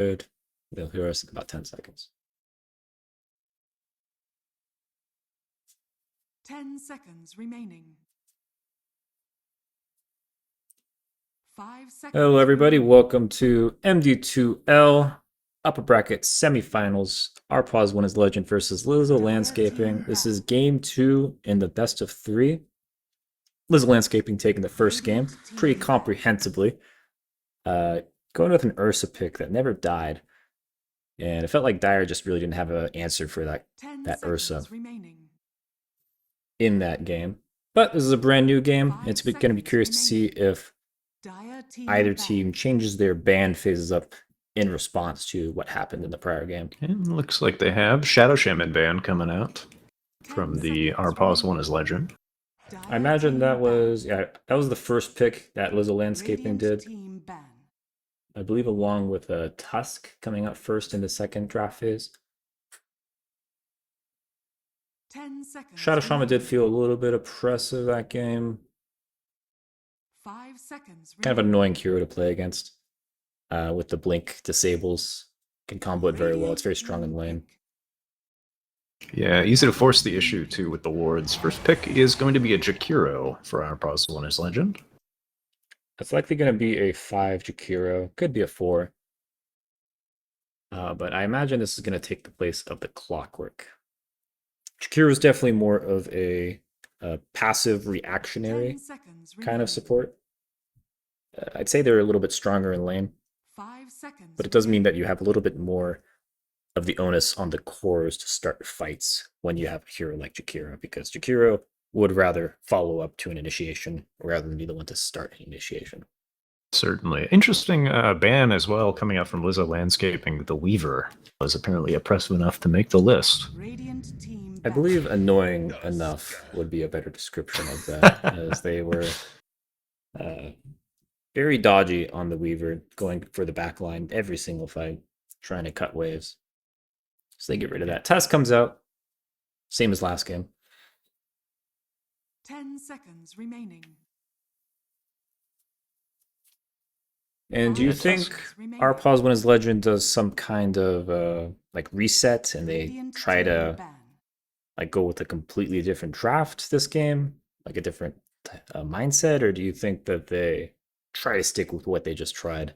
Good. They'll hear us in about 10 seconds. 10 seconds remaining. 5 seconds. Hello, everybody. Welcome to MD2l upper bracket semifinals. Our pause one is Legend versus Lizzo Landscaping. This is game 2 in the best of 3. Lizzo Landscaping taking the first game pretty comprehensively. Going with an Ursa pick that never died. And it felt like Dyer just really didn't have an answer for that Ursa in that game. But this is a brand new game. It's going to be curious to see if either team changes their ban phases up in response to what happened in the prior game. And looks like they have Shadow Shaman ban coming out from the Our Pause One is Legend. I imagine that was the first pick that Lizzo Landscaping did. I believe along with Tusk coming up first in the second draft phase. 10 seconds. Shadow Shaman did feel a little bit oppressive that game. 5 seconds. Kind of an annoying hero to play against. With the blink disables. Can combo it very well. It's very strong in lane. Yeah, easy to force the issue too with the wards. First pick is going to be a Jakiro for Our Pause One is Legend. It's likely going to be a 5 Jakiro. Could be a 4. But I imagine this is going to take the place of the Clockwork. Jakiro is definitely more of a passive reactionary kind of support. I'd say they're a little bit stronger in lane. 5 seconds. But it does mean that you have a little bit more of the onus on the cores to start fights when you have a hero like Jakiro, because Jakiro would rather follow up to an initiation rather than be the one to start an initiation. Certainly. Interesting ban as well coming out from Lizzo Landscaping. The Weaver was apparently oppressive enough to make the list. I believe annoying enough would be a better description of that, as they were very dodgy on the Weaver, going for the back line every single fight, trying to cut waves. So they get rid of that. Test comes out, same as last game. 10 seconds remaining. And do you think Our Pause One is Legend does some kind of like reset and they try to like go with a completely different draft this game, like a different mindset, or do you think that they try to stick with what they just tried?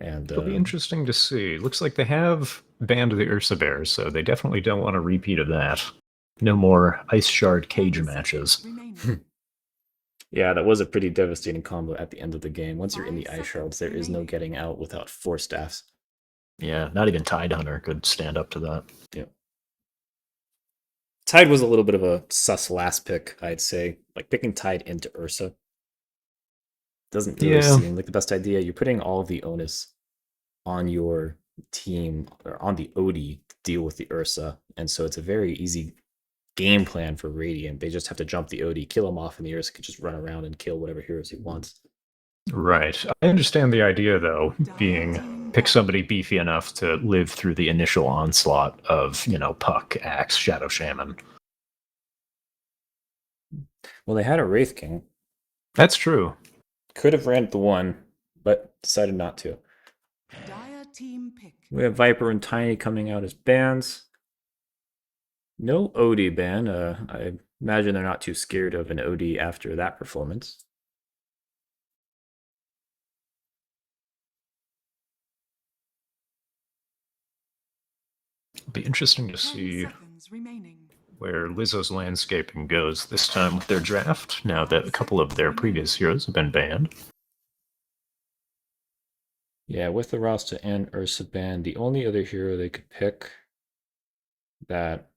And it'll be interesting to see. Looks like they have banned the Ursa Bears, so they definitely don't want a repeat of that. No more Ice Shard cage matches. Yeah, that was a pretty devastating combo at the end of the game. Once you're in the Ice Shards, there is no getting out without 4 staffs. Yeah, not even Tidehunter could stand up to that. Yeah. Tide was a little bit of a sus last pick, I'd say. Like picking Tide into Ursa doesn't really seem like the best idea. You're putting all of the onus on your team or on the OD to deal with the Ursa, and so it's a very easy game plan for Radiant. They just have to jump the OD, kill him off, and the Ursa can just run around and kill whatever heroes he wants. Right. I understand the idea, though, being pick somebody beefy enough to live through the initial onslaught of, Puck, Axe, Shadow Shaman. Well, they had a Wraith King. That's true. Could have ran the 1, but decided not to. We have Viper and Tiny coming out as bans. No OD ban. I imagine they're not too scared of an OD after that performance. It'll be interesting to see where Lizzo's Landscaping goes this time with their draft, now that a couple of their previous heroes have been banned. Yeah, with the Rasta and Ursa ban, the only other hero they could pick that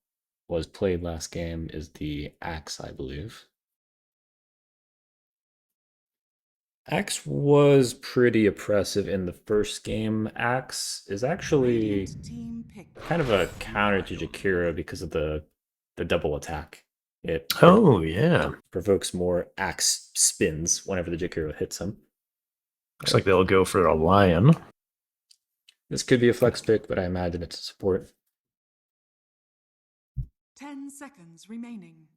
was played last game is the Axe, I believe. Axe was pretty oppressive in the first game. Axe is actually kind of a counter to Jakiro because of the double attack. It provokes more Axe spins whenever the Jakiro hits him. Looks like they'll go for a Lion. This could be a flex pick, but I imagine it's a support. 10 seconds remaining.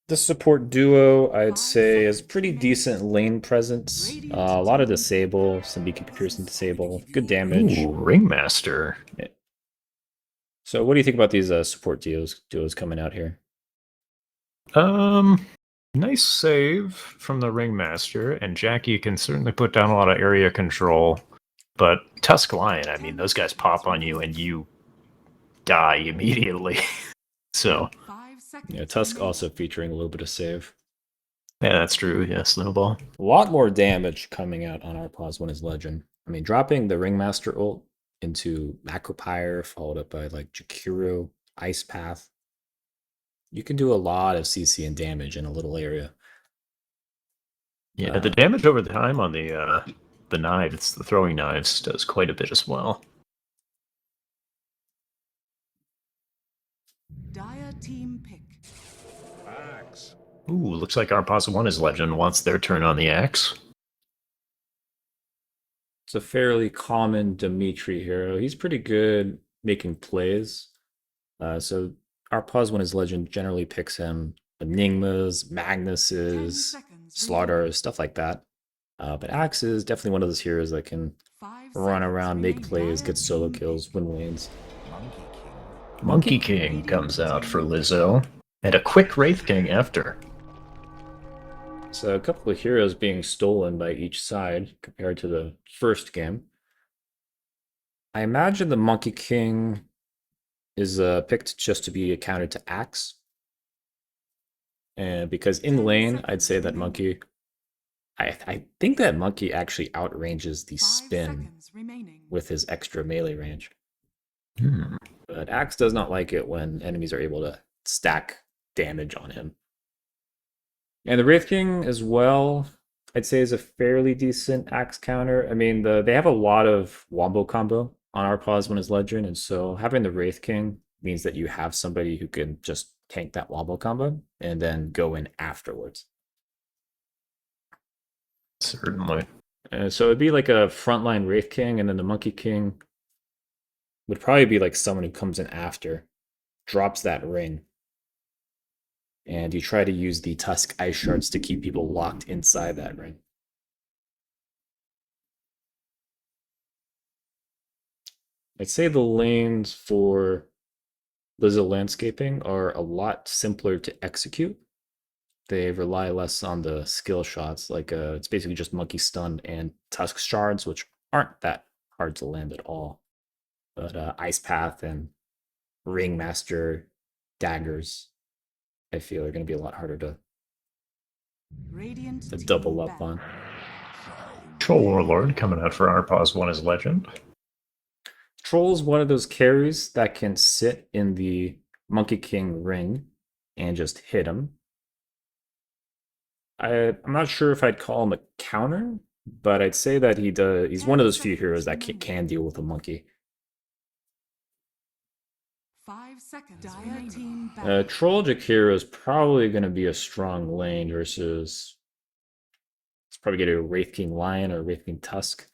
The support duo, I'd say, is pretty decent lane presence. A lot of disable, some beacon piercing disable, good damage. Ooh, Ringmaster. Yeah. So, what do you think about these support duos coming out here? Nice save from the Ringmaster, and Jackie can certainly put down a lot of area control. But Tusk Lion, I mean, those guys pop on you and you die immediately. So, yeah, Tusk also featuring a little bit of save. Yeah, that's true. Yeah, Snowball. A lot more damage coming out on our pause when his legend. I mean, dropping the Ringmaster ult into Macropyre, followed up by like Jakiro, Ice Path. You can do a lot of CC and damage in a little area. Yeah, the damage over the time on the knives, the throwing knives, does quite a bit as well. Dire team pick. Axe. Ooh, looks like our Pos 1 is legend wants their turn on the axe. It's a fairly common Dimitri hero. He's pretty good making plays. So our pause when his legend generally picks him Enigmas, Magnuses, Slaughter, stuff like that. But Axe is definitely one of those heroes that can run around, make plays, get solo kills, win lanes. Monkey King comes out for Lizzo, and a quick Wraith King after. So a couple of heroes being stolen by each side compared to the first game. I imagine the Monkey King is picked just to be accounted to Axe. And because in lane, I'd say that Monkey... I think that Monkey actually outranges the spin with his extra melee range. But Axe does not like it when enemies are able to stack damage on him. And the Wraith King as well, I'd say is a fairly decent Axe counter. I mean, they have a lot of wombo combo on our pause when his legend, and so having the Wraith King means that you have somebody who can just tank that wombo combo and then go in afterwards. Certainly. So it'd be like a frontline Wraith King, and then the Monkey King would probably be like someone who comes in after, drops that ring, and you try to use the Tusk Ice Shards to keep people locked inside that ring. I'd say the lanes for Lizzo landscaping are a lot simpler to execute. They rely less on the skill shots, like it's basically just Monkey Stun and Tusk Shards, which aren't that hard to land at all. But Ice Path and Ringmaster daggers, I feel, are going to be a lot harder to double up on. Troll Warlord coming out for our pause 1 as legend. Troll's one of those carries that can sit in the Monkey King ring and just hit him. I'm not sure if I'd call him a counter, but I'd say that he's one of those few heroes that can deal with a monkey. 5 seconds. Dire team Troll Jakiro is probably going to be a strong lane versus... It's probably get a Wraith King Lion or Wraith King Tusk.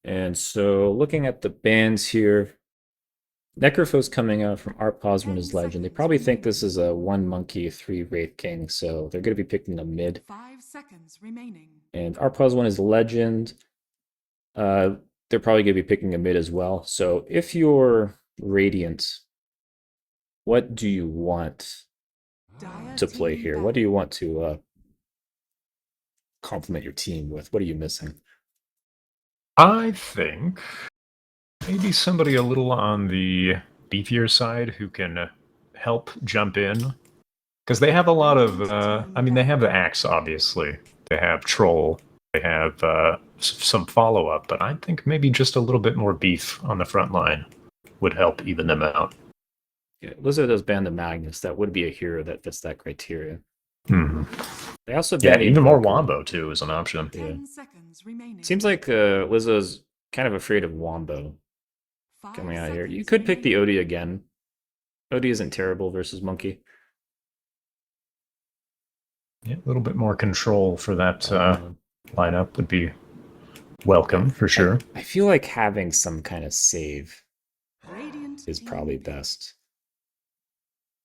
And so looking at the bans here, Necropho's coming out from Art Posman as legend. They probably think this is a 1 monkey, 3 Wraith King, so they're going to be picking a mid. 5 seconds remaining. And Art Posman is legend. They're probably going to be picking a mid as well. So if you're Radiant, what do you want to play here? What do you want to complement your team with? What are you missing? I think maybe somebody a little on the beefier side who can help jump in. Because they have a lot of, I mean, they have the Axe, obviously. They have Troll. They have some follow-up. But I think maybe just a little bit more beef on the front line would help even them out. Yeah, Lizzo does ban the Magnus. That would be a hero that fits that criteria. They also yeah, ban even more Wombo, too, is an option. 10 seconds remaining. Seems like Lizzo's kind of afraid of Wombo coming out here. You could pick the Odie again. Odie isn't terrible versus Monkey. Yeah, a little bit more control for that lineup would be welcome, for sure. I feel like having some kind of save is probably best.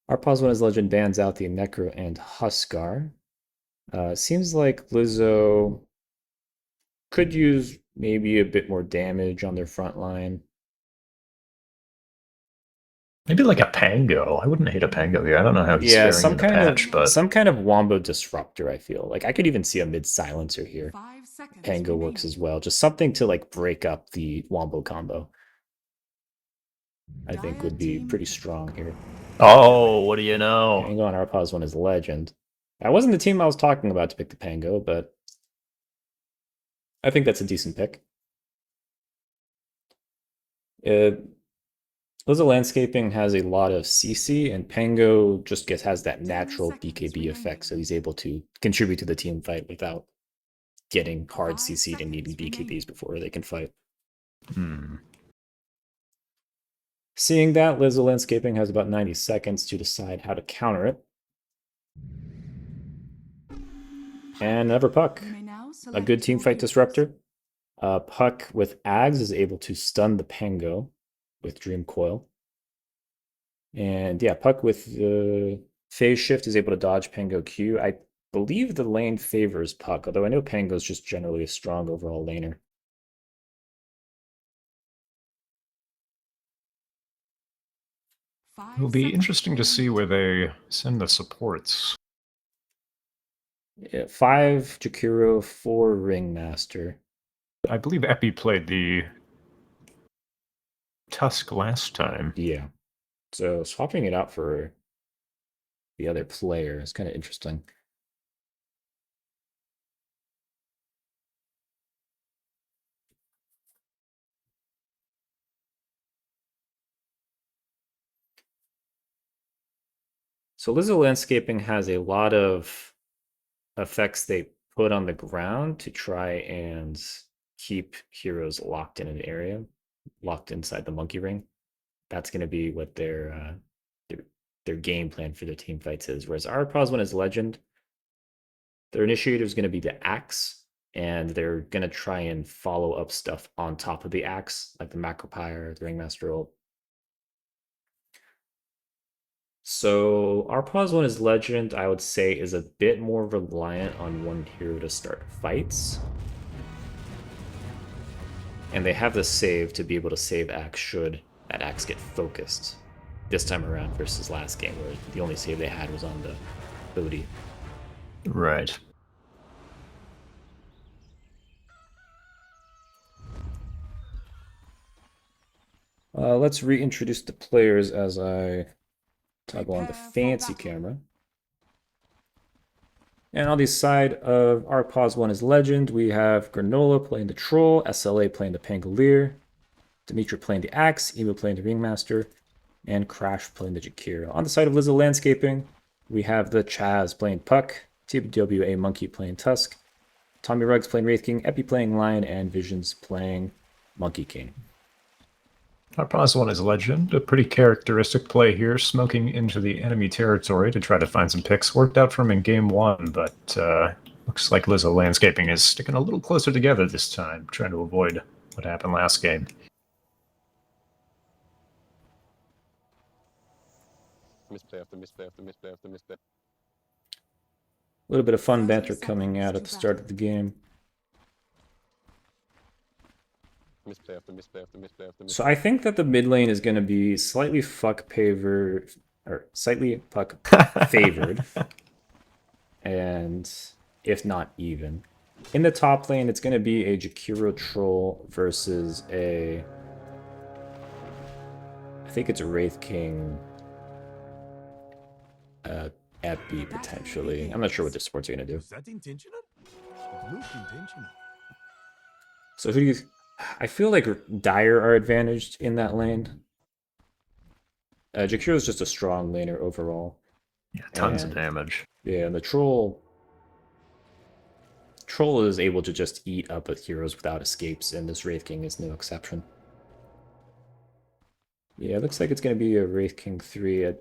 Our pause one is legend bans out the Necro and Huskar. Seems like Lizzo could use maybe a bit more damage on their front line. Maybe like a Pango. I wouldn't hate a Pango here. I don't know how he's Yeah, faring in the patch, but some kind of wombo disruptor, I feel. Like I could even see a mid silencer here. 5 seconds Pango remaining. works as well. Just something to like break up the wombo combo. I think Dire would be team pretty pick. strong here. oh, what do you know? Pango on our pause one is legend. That wasn't the team I was talking about to pick the Pango, but I think that's a decent pick. Lizzo Landscaping has a lot of CC, and Pango just has that 10 natural seconds BKB effect, so remaining. he's able to contribute to the team fight without getting hard 5 CC'd and needing seconds BKBs remaining. before they can fight. Hmm. Seeing that, Lizzo Landscaping has about 90 seconds to decide how to counter it. And another Puck, You may now a select good team your fight heroes. disruptor. Puck with Ags is able to stun the Pango with Dream Coil. And yeah, Puck with Phase Shift is able to dodge Pango Q. I believe the lane favors Puck, although I know Pango is just generally a strong overall laner. It'll be interesting to see where they send the supports. Yeah, 5 Jakiro, 4 Ringmaster. I believe Epi played the Tusk last time. Yeah. So swapping it out for the other player is kind of interesting. So Lizzo Landscaping has a lot of effects they put on the ground to try and keep heroes locked in an area, locked inside the monkey ring. That's going to be what their game plan for their team fights is. Whereas our Proswin is legend, their initiator is going to be the axe, and they're going to try and follow up stuff on top of the axe, like the Macropyre, the Ringmaster ult. So our pause one is legend, I would say, is a bit more reliant on one hero to start fights. And they have the save to be able to save axe should that axe get focused this time around versus last game where the only save they had was on the booty. Right. Let's reintroduce the players as I toggle on the Prepare for fancy battle. camera. And on the side of our pause one is legend, we have Granola playing the troll, SLA playing the Pangolier, Dimitri playing the axe, Emo playing the ringmaster, and Crash playing the Jakira. On the side of Lizzo Landscaping, we have the Chaz playing Puck, TWA Monkey playing Tusk, Tommy Ruggs playing Wraith King, Epi playing Lion, and Visions playing Monkey King. Our pause one is legend. A pretty characteristic play here, smoking into the enemy territory to try to find some picks. Worked out for him in game one, but looks like Lizzo Landscaping is sticking a little closer together this time, trying to avoid what happened last game. Misplay after misplay after misplay after misplay. A little bit of fun 30 banter coming seconds out at to the start battle. of the game. Misplay after misplay after misplay after misplay. So I think that the mid lane is going to be slightly favored, and if not even. In the top lane, it's going to be a Jakiro troll versus I think it's a Wraith King Epi potentially. I'm not sure what the supports are going to do. Is that intentional? It looked intentional. So who do you? I feel like Dire are advantaged in that lane. Jakiro is just a strong laner overall. Yeah, tons of And- damage. Yeah, and the troll is able to just eat up with heroes without escapes, and this Wraith King is no exception. Yeah, it looks like it's going to be a Wraith King 3.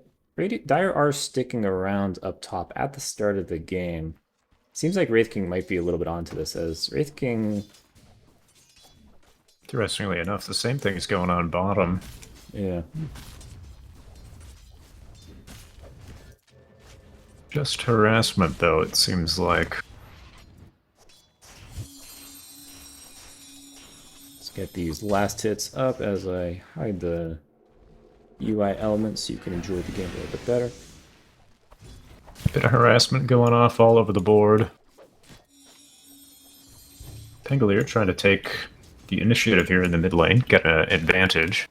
Dire are sticking around up top at the start of the game. Seems like Wraith King might be a little bit onto this, as Wraith King... Interestingly enough, the same thing is going on bottom. Yeah. Just harassment, though, it seems like. Let's get these last hits up as I hide the UI elements so you can enjoy the game a little bit better. Bit of harassment going off all over the board. Pangolier trying to take the initiative here in the mid lane, get an advantage.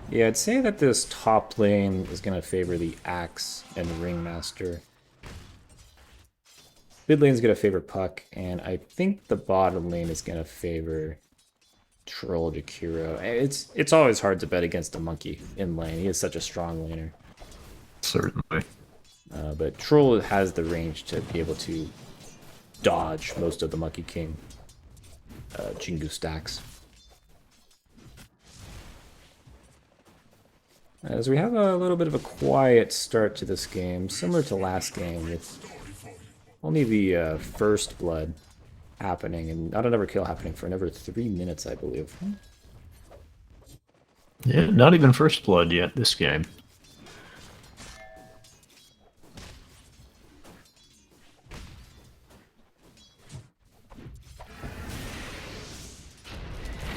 Yeah, I'd say that this top lane is going to favor the Axe and the Ringmaster. Mid lane's going to favor Puck, and I think the bottom lane is going to favor Troll Jakiro. It's always hard to bet against a monkey in lane. He is such a strong laner. Certainly. But Troll has the range to be able to dodge most of the Monkey King Jingu stacks. As we have a little bit of a quiet start to this game, similar to last game, with only the first blood happening and not another kill happening for another 3 minutes, I believe. Yeah, not even first blood yet this game.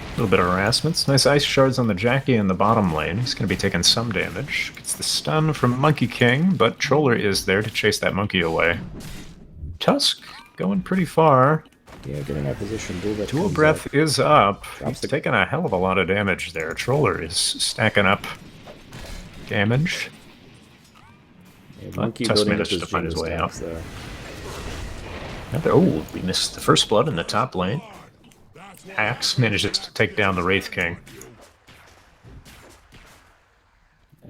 A little bit of harassments. Nice ice shards on the Jackie in the bottom lane. He's going to be taking some damage. Gets the stun from Monkey King, but Troller is there to chase that monkey away. Tusk going pretty far. Yeah, getting out position. Dual Breath is up. Drops He's taking a hell of a lot of damage there. Troller is stacking up damage. Yeah, monkey Tusk building up managed his to find his Jingu way out. stacks, though. Oh, we missed the first blood in the top lane. Axe manages to take down the Wraith King.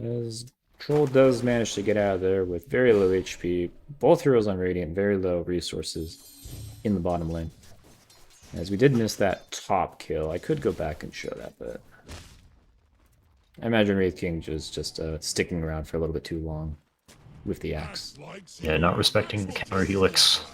As Troll does manage to get out of there with very low HP, both heroes on Radiant, very low resources in the bottom lane. As we did miss that top kill, I could go back and show that, but I imagine Wraith King just sticking around for a little bit too long with the axe. Yeah, not respecting the counter helix.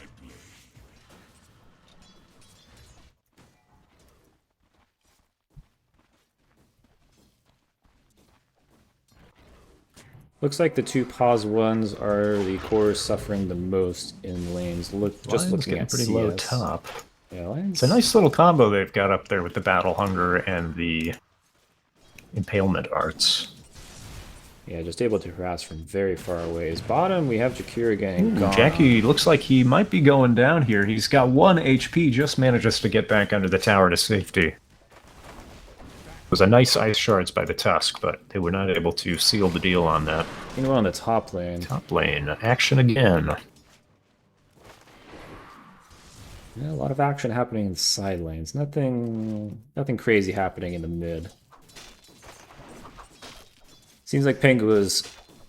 Looks like the two pause ones are the cores suffering the most in lanes. Just Lion's looking getting at pretty CS. low top. Yeah, Lions. It's a nice little combo they've got up there with the Battle Hunger and the Impalement Arts. Yeah, just able to harass from very far away. His bottom, we have Jakira getting gone. Jackie looks like he might be going down here. He's got 1 HP, just manages to get back under the tower to safety. It was a nice ice shards by the Tusk, but they were not able to seal the deal on that. Meanwhile, on the top lane. Top lane, action again. Yeah, a lot of action happening in the side lanes. Nothing crazy happening in the mid. Seems like Pengu is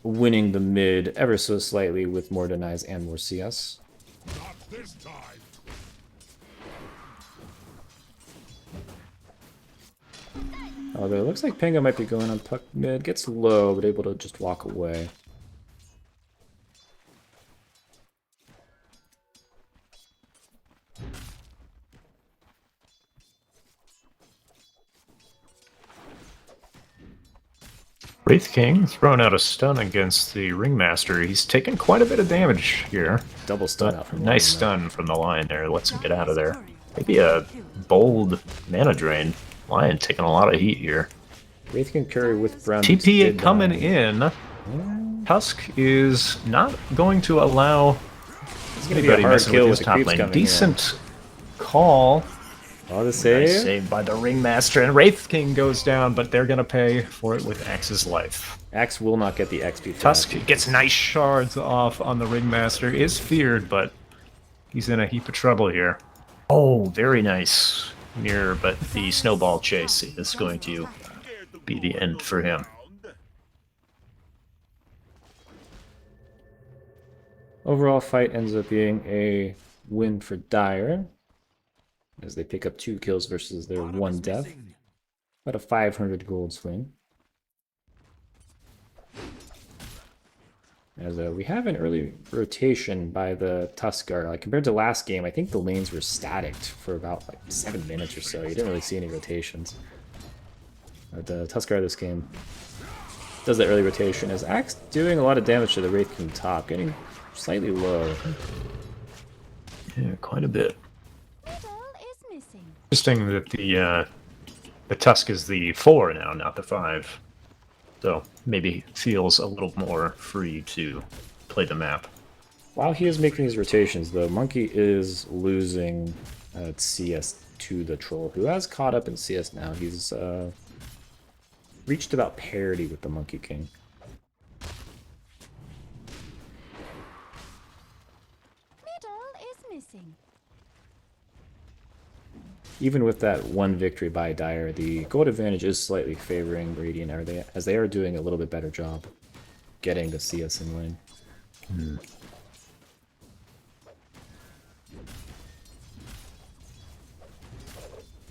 winning the mid ever so slightly with more denies and more CS. Not this time. Although it looks like Pengu might be going on Puck mid. Gets low, but able to just walk away. Wraith King throwing out a stun against the Ringmaster. He's taken quite a bit of damage here. Double stun out from Nice Lion, stun from the Lion there. Lets him get out of there. Maybe a bold mana drain. Lion taking a lot of heat here. though. Wraith can carry with Brown. TP coming in. Tusk is not going to allow It's gonna be a anybody hard messing kill with with his the top creeps lane. coming Decent call. in. Oh, the save. Nice save by the Ringmaster. And Wraith King goes down, but they're going to pay for it with Axe's life. Axe will not get the XP. for Tusk that. gets nice shards off on the Ringmaster. Is feared, but he's in a heap of trouble here. Oh, very nice. Mirror, but the snowball chase is going to be the end for him. Overall fight ends up being a win for Dire, as they pick up 2 kills versus their 1 death. About a 500 gold swing. As we have an early rotation by the Tuskar. Like compared to last game, I think the lanes were static for about like 7 minutes or so. You didn't really see any rotations. But the Tuskar this game does that early rotation. As Axe doing a lot of damage to the Wraith King top, getting slightly low. Yeah, quite a bit. Middle is missing. Interesting that the Tusk is the 4 now, not the 5. So maybe feels a little more free to play the map. While he is making these rotations, though, Monkey is losing CS to the Troll, who has caught up in CS now. He's reached about parity with the Monkey King. Middle is missing. Even with that one victory by Dire, the gold advantage is slightly favoring Radiant, as they are doing a little bit better job getting the CS in lane.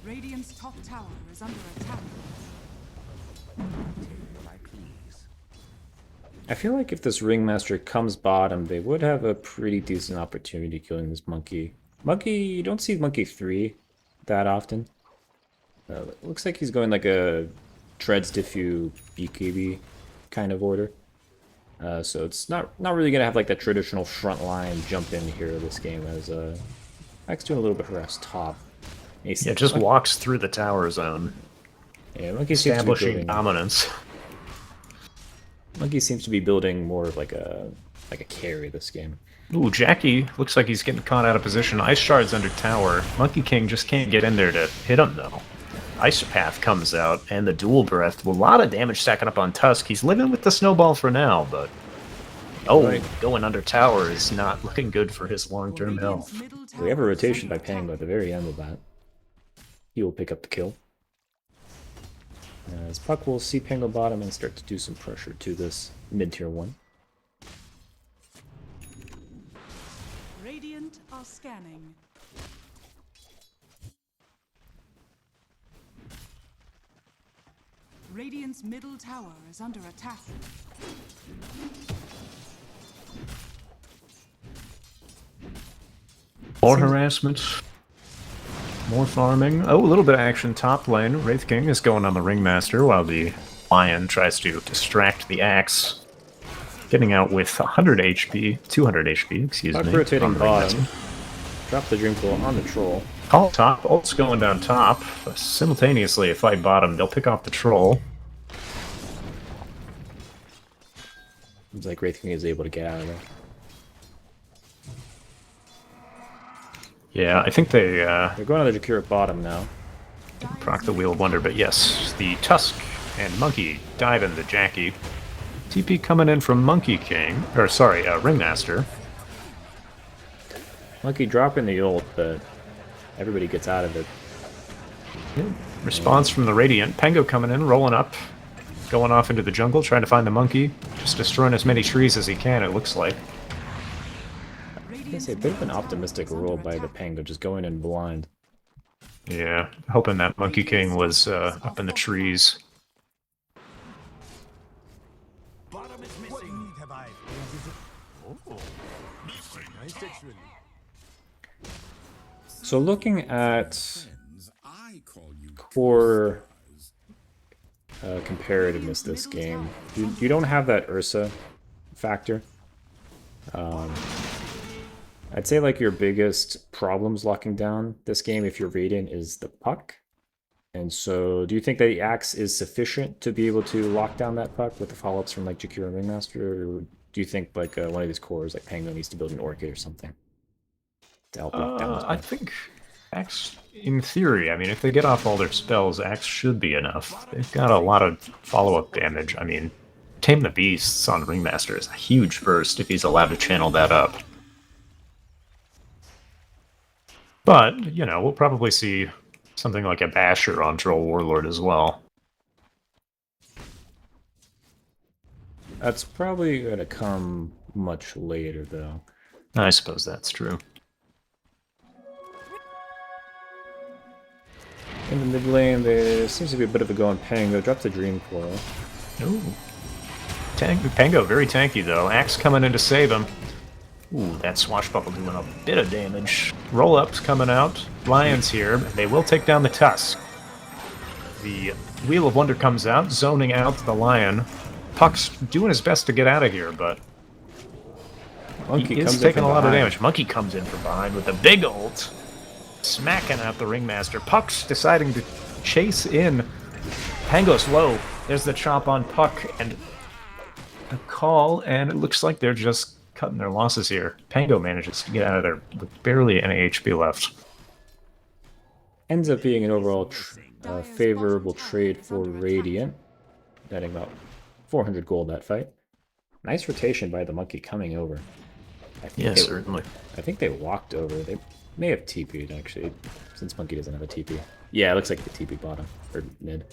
Radiant's top tower is under attack. I feel like if this Ringmaster comes bottom, they would have a pretty decent opportunity killing this Monkey. You don't see Monkey 3 that often. It looks like he's going like a Treads Diffu BKB kind of order. So it's not really going to have like that traditional frontline jump in here this game, as Axe doing a little bit harass top. Yeah, just walks through the tower zone, Yeah, Monkey seems to be establishing building, dominance. Monkey seems to be building more of like a carry this game. Ooh, Jackie looks like he's getting caught out of position. Ice Shard's under tower. Monkey King just can't get in there to hit him, though. Ice Path comes out, and the Dual Breath. A lot of damage stacking up on Tusk. He's living with the Snowball for now, but... Oh, Right. going under tower is not looking good for his long-term health. Radiant's middle tower We have a is rotation by under Pango attack. at the very end of that. He will pick up the kill. As Puck will see Pango bottom and start to do some pressure to this mid-tier 1. Radiant are scanning. Radiant's middle tower is under attack. More harassment. More farming. Oh, a little bit of action top lane. Wraith King is going on the Ringmaster while the Lion tries to distract the Axe. Getting out with 100 HP, 200 HP, excuse Puck me. rotating on the bottom. Ringmaster. Drop the Dream Coil on the Troll. Call top, ult's going down top. Simultaneously, if I bottom, they'll pick off the Troll. Seems like Wraith King is able to get out of there. Yeah, I think they They're going on the Jakiro bottom now. proc the Wheel of Wonder, but yes, the Tusk and Monkey dive into Jackie. TP coming in from Monkey King, or sorry, Ringmaster. Monkey dropping the ult, but everybody gets out of it. Response from the Radiant. Pango coming in, rolling up, going off into the jungle, trying to find the Monkey. Just destroying as many trees as he can, it looks like. It's a bit of an optimistic roll by the Pango, just going in blind. Yeah, hoping that Monkey King was up in the trees. Bottom is missing. What need have I? Oh, nice actually. So looking at core comparativeness this game, you don't have that Ursa factor. I'd say like your biggest problems locking down this game if you're Radiant is the Puck. And so do you think that the Axe is sufficient to be able to lock down that Puck with the follow-ups from like Jakiro and Ringmaster? Or do you think like one of these cores like Pango needs to build an Orchid or something to help lock down this I Puck? think Axe, in theory, I mean, if they get off all their spells, Axe should be enough. They've got a lot of follow-up damage. I mean, Tame the Beasts on Ringmaster is a huge burst if he's allowed to channel that up. But, you know, we'll probably see something like a Basher on Troll Warlord as well. That's probably going to come much later, though. I suppose that's true. In the mid lane, there seems to be a bit of a go on Pango. Drop the Dream Coil. Ooh. Pango very tanky though. Axe coming in to save him. Ooh, that swashbuckle doing a bit of damage. Roll-ups coming out. Lions here. They will take down the Tusk. The Wheel of Wonder comes out, zoning out the Lion. Puck's doing his best to get out of here, but Monkey he is comes in taking from a lot of behind. damage. Monkey comes in from behind with a big ult, smacking at the Ringmaster. Puck's deciding to chase in. Pango's low. There's the chop on Puck, and a call, and it looks like they're just cutting their losses here. Pango manages to get out of there with barely any HP left. Ends up being an overall favorable trade for Radiant, netting about 400 gold that fight. Nice rotation by the Monkey coming over. I think Yeah, they- certainly. I think they walked over. They may have TP'd actually, since Monkey doesn't have a TP. Yeah, it looks like the TP bottom or mid.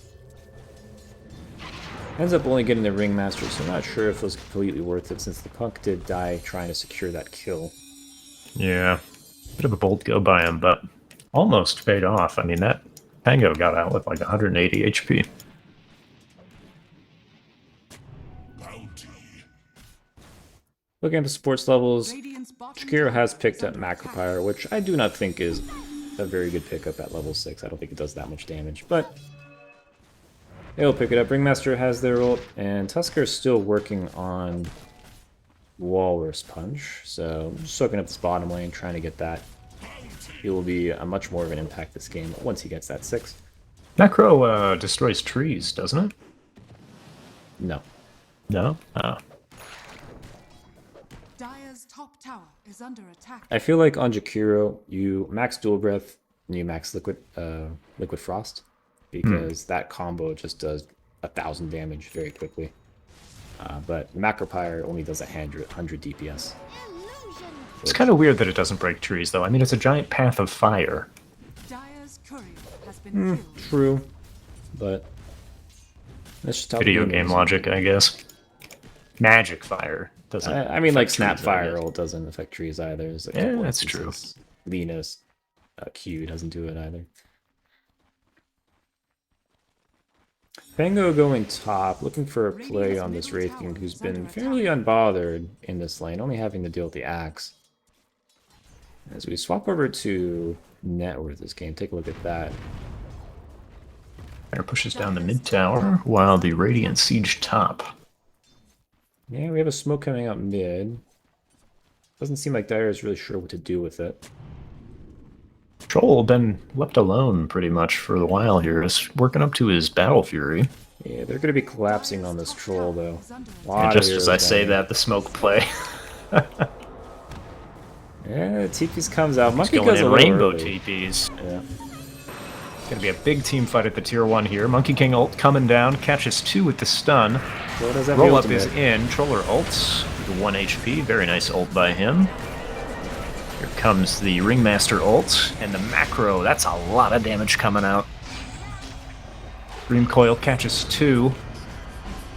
Ends up only getting the Ringmaster, so I'm not sure if it was completely worth it since the Punk did die trying to secure that kill. Yeah, bit of a bold go by him, but almost paid off. I mean, that Pango got out with like 180 HP. Looking at the sports levels, Radiant's bottom Shakira tower has is picked up under attack. Macropyre, which I do not think is a very good pickup at level 6. I don't think it does that much damage, but they'll pick it up. Ringmaster has their ult, and Tusker is still working on Walrus Punch, so just soaking up this bottom lane, trying to get that. He will be a much more of an impact this game once he gets that 6. Necro destroys trees, doesn't it? No. No? Oh. Dire's top tower is under attack. I feel like on Jakiro, you max Dual Breath and you max Liquid Frost, because that combo just does 1,000 damage very quickly. But Macropyre only does 100 DPS. Illusion. It's kind of weird that it doesn't break trees, though. I mean, it's a giant path of fire. Dire's courier has been killed. True, but that's just how the Video game game is. logic, I guess. Magic fire doesn't. I mean, like affect trees, I Snapfire guess. ult doesn't affect trees either. There's a Yeah, couple that's true. instances. Lena's Q doesn't do it either. Fango going top, looking for a play on this Wraith King, who's been fairly unbothered in this lane, only having to deal with the axe. As we swap over to net worth this game, take a look at that. Fire pushes down the mid tower while the Radiant siege top. Yeah, we have a smoke coming out mid. Doesn't seem like Dire is really sure what to do with it. Troll been left alone pretty much for a while here, just working up to his battle fury. Yeah, they're going to be collapsing on this troll, though. Lot And of just as I heroes say down that, the smoke play. there. Yeah, TP's comes out. He's Monkey going goes a in little rainbow early. TPs. Yeah. It's gonna be a big team fight at the tier 1 here. Monkey King ult coming down, catches 2 with the stun. Troll does have Roll the up is ultimate. in. Troller ults with 1 HP. Very nice ult by him. Here comes the Ringmaster ult and the macro. That's a lot of damage coming out. Dream Coil catches 2.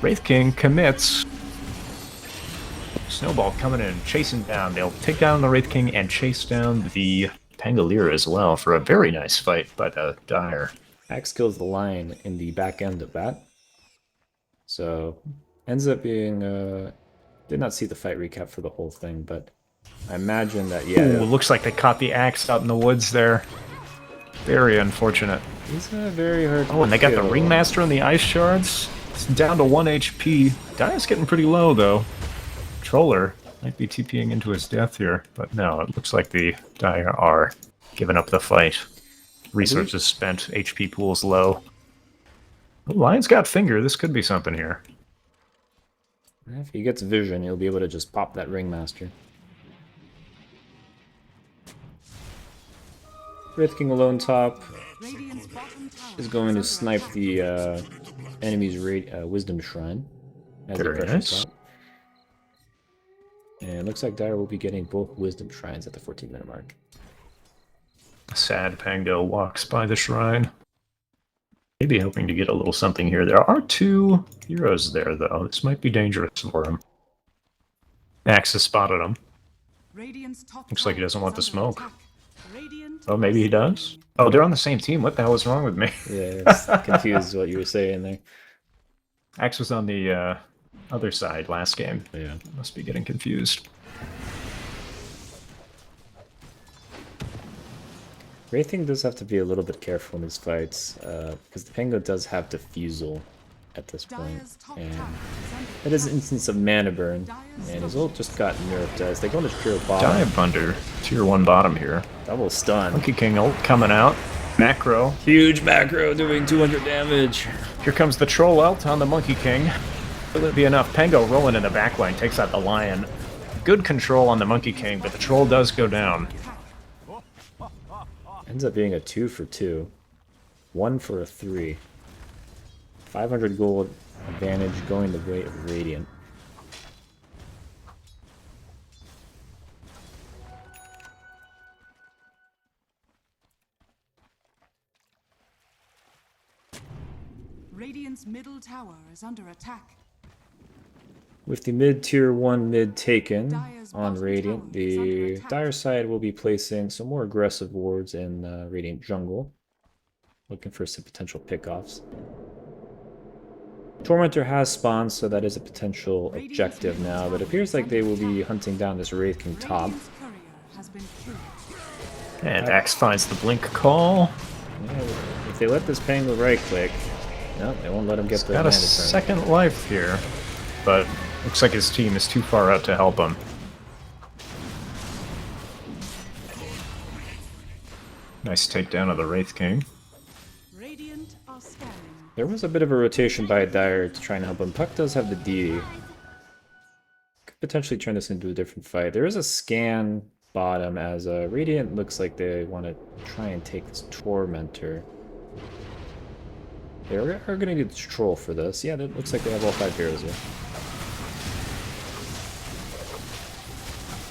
Wraith King commits. Snowball coming in, chasing down. They'll take down the Wraith King and chase down the Pangolier as well for a very nice fight by the Dire. Axe kills the lion in the back end of that. So, ends up being, did not see the fight recap for the whole thing, but I imagine that, yeah, Ooh, looks like they caught the axe out in the woods there. Very unfortunate. he's very hard to Oh, and they got the kill. Ringmaster on the ice shards. It's down to 1 HP. Dire's getting pretty low, though. Troller might be TPing into his death here, but no, it looks like the Dire are giving up the fight. Resources spent, HP pool's low. Oh, Lion's got finger. This could be something here. If he gets vision, he'll be able to just pop that Ringmaster. Wraith King alone top Radiant's bottom tower is going to is under snipe attack. the enemy's Wisdom Shrine as he Very pressures nice. top. And it looks like Dire will be getting both Wisdom Shrines at the 14-minute mark. Sad Pango walks by the shrine. Maybe hoping to get a little something here. There are 2 heroes there, though. This might be dangerous for him. Axe has spotted him. Radiant's top Looks like he tower doesn't want is the under smoke. attack. Radiant Oh, maybe he does? Oh, they're on the same team. What the hell is wrong with me? Yeah, it's confused what you were saying there. Axe was on the other side last game. Yeah. Must be getting confused. Wraithing does have to be a little bit careful in these fights, because the Pango does have Diffusal at this point, Dire's top and tower is under it is an instance of mana burn, and his ult just got nerfed as they go into pure bottom. Dive under tier 1 bottom here. Double stun. Monkey King ult coming out. Macro. Huge macro doing 200 damage. Here comes the troll ult on the Monkey King. Will it be enough? Pango rolling in the backline takes out the Lion. Good control on the Monkey King, but the troll does go down. Ends up being a 2 for 2. 1 for a 3. 500 gold advantage going the way of Radiant. Radiant's middle tower is under attack. With the mid-tier 1 mid taken Dire's on bottom Radiant, tower is under the attack. Dire side will be placing some more aggressive wards in Radiant jungle. Looking for some potential pickoffs. Tormentor has spawned, so that is a potential objective now, but it appears like they will be hunting down this Wraith King top. Radiant's courier has been killed. And Axe finds the blink call. Yeah, if they let this Pango right click, no, they won't let him get He's the got a mana turn. second life here, but looks like his team is too far out to help him. Nice takedown of the Wraith King. Radiant are scanning. There was a bit of a rotation by Dire to try and help him. Puck does have the D. Could potentially turn this into a different fight. There is a scan bottom as Radiant looks like they want to try and take this Tormentor. They are going to need the Troll for this. Yeah, it looks like they have all 5 heroes here.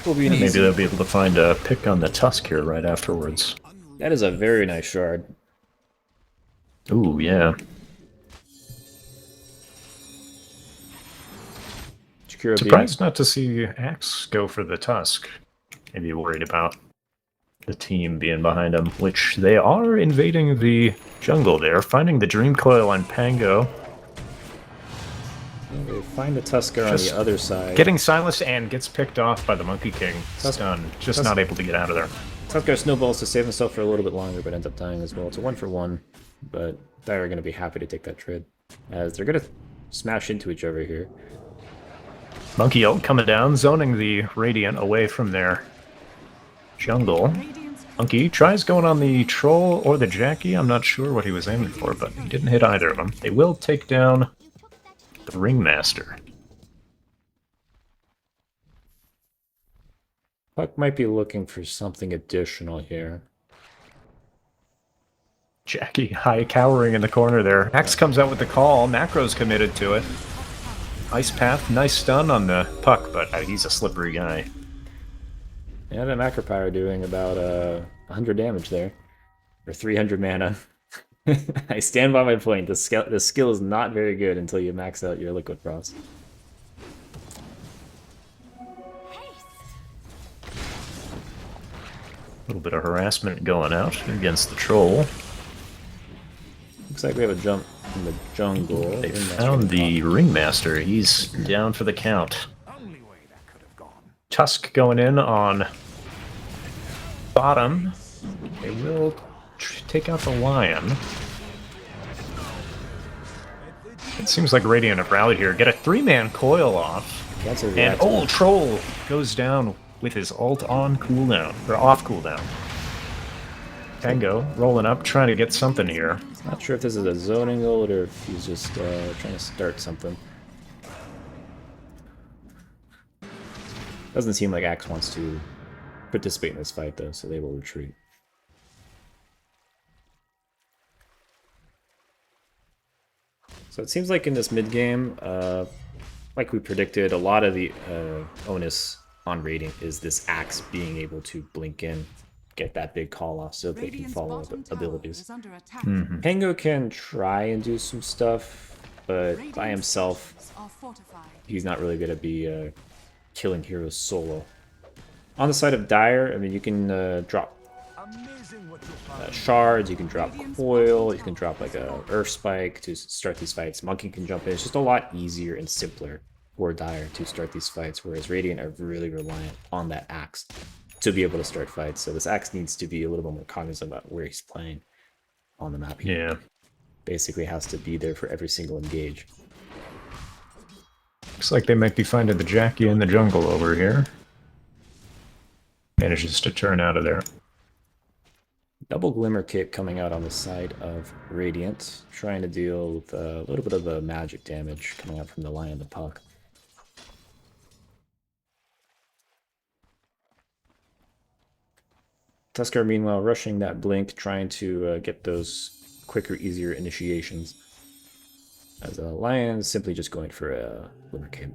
Will be an Maybe easy- they'll be able to find a pick on the Tusk here right afterwards. That is a very nice shard. Ooh, yeah. Shakira Surprised not to see Axe go for the Tusk. Maybe worried about the team being behind him, which they are invading the jungle there, finding the Dream Coil on Pango. They find the Tusker on Just the other side. Getting silenced and gets picked off by the Monkey King. Tusk- Stunned. Just Tusk- not able to get out of there. Tusker snowballs to save himself for a little bit longer, but ends up dying as well. It's a 1 for 1, but Dire are going to be happy to take that trade, as they're going to smash into each other here. Monkey ult coming down, zoning the Radiant away from their jungle. Radiant's Monkey tries going on the Troll or the Jackie. I'm not sure what he was aiming for, but he didn't hit either of them. They will take down the Ringmaster. Puck might be looking for something additional here. Jackie high cowering in the corner there. Axe comes out with the call. Macro's committed to it. Ice Path, nice stun on the Puck, but he's a slippery guy. And a Macro Power doing about 100 damage there. Or 300 mana. I stand by my point. The skill is not very good until you max out your Liquid Frost. A little bit of harassment going out against the Troll. Looks like we have a jump in the jungle. They Ringmaster found on the Ringmaster. He's down for the count. Only way that could have gone. Tusk going in on bottom. They will take out the Lion. It seems like Radiant have rallied here. Get a 3-man coil off. top. That's a And reaction. old Troll goes down with his ult on cooldown, or off cooldown. Tango rolling up, trying to get something here. Not sure if this is a zoning ult or if he's just trying to start something. Doesn't seem like Axe wants to participate in this fight though, so they will retreat. So it seems like in this mid game, like we predicted, a lot of the onus on Radiant is this Axe being able to blink in, get that big call off so they can Radiant's follow bottom up tower abilities. is under attack. Pango can try and do some stuff, but by Radiant's himself, structures are fortified. he's not really going to be killing heroes solo. On the side of Dire, I mean, you can drop Amazing what you'll find. shards, you can drop coil, you can drop like a earth spike to start these fights. Monkey can jump in. It's just a lot easier and simpler for Dire to start these fights, whereas Radiant are really reliant on that axe to be able to start fights. So this axe needs to be a little bit more cognizant about where he's playing on the map. He Yeah. basically has to be there for every single engage. Looks like they might be finding the Jackie in the jungle over here. Manages to turn out of there. Double Glimmer Cape coming out on the side of Radiant, trying to deal with a little bit of the magic damage coming out from the Lion and the Puck. Tuskar, meanwhile, rushing that Blink, trying to get those quicker, easier initiations. As a Lion simply just going for a Glimmer Cape.